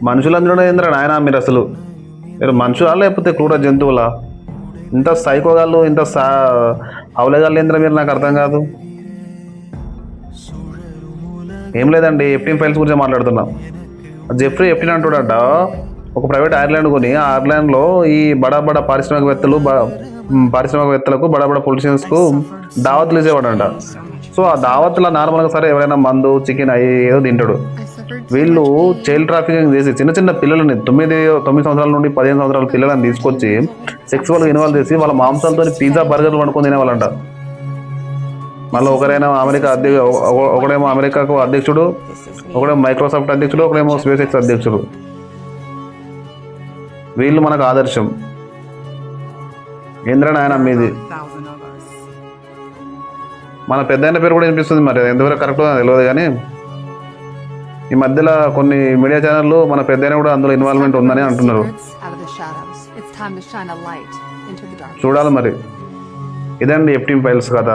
మనుషులందరూ ఏంద్రా నాయన మీరు అసలు మీరు మనుషులా లేకపోతే క్రూర జంతువులా? ఇంత సైకోగాళ్ళు ఇంత అవలేగాళ్ళు ఏంద్రా మీరు? నాకు అర్థం కాదు. ఏం లేదండి, ఎఫ్టీన్ ఫైల్స్ గురించి మాట్లాడుతున్నాం. జెఫ్రీ ఎఫ్టీన్ అంటాడట ఒక ప్రైవేట్ ఐర్లాండ్ కొని ఆ ఐర్లాండ్లో ఈ బడా బడా పారిశ్రామికవేత్తలకు బడా బడా పొలిటీషియన్స్కు దావత్లు ఇచ్చేవాడంట. సో ఆ దావత్లో నార్మల్గా సరే ఎవరైనా మందు చికెన్ అవి ఏదో తింటాడు. వీళ్ళు చైల్డ్ ట్రాఫికింగ్ చేసి చిన్న చిన్న పిల్లలని 9 సంవత్సరాల నుండి 15 సంవత్సరాల పిల్లలని తీసుకొచ్చి సెక్సువల్గా ఇన్వాల్వ్ చేసి వాళ్ళ మాంసాలతో పిజ్జా బర్గర్లు వండుకొని తినేవాళ్ళంట. మళ్ళీ ఒకడేమో అమెరికాకు అధ్యక్షుడు, ఒకడేమో మైక్రోసాఫ్ట్ అధ్యక్షుడు, ఒకడేమో స్పేస్ ఎక్స్ అధ్యక్షుడు. వీళ్ళు మనకు ఆదర్శం. ఏంద్రని ఆయన మీది మన పెద్ద పేరు కూడా వినిపిస్తుంది. మరి ఎంతవరకు కరెక్ట్ తెలియదు కానీ ఈ మధ్యలో కొన్ని మీడియా ఛానళ్ళు మన పెద్ద కూడా అందులో ఇన్వాల్వ్మెంట్ ఉందని అంటున్నారు. చూడాలి మరి. ఇదండి ఎఫ్టీన్ ఫైల్స్ కథ.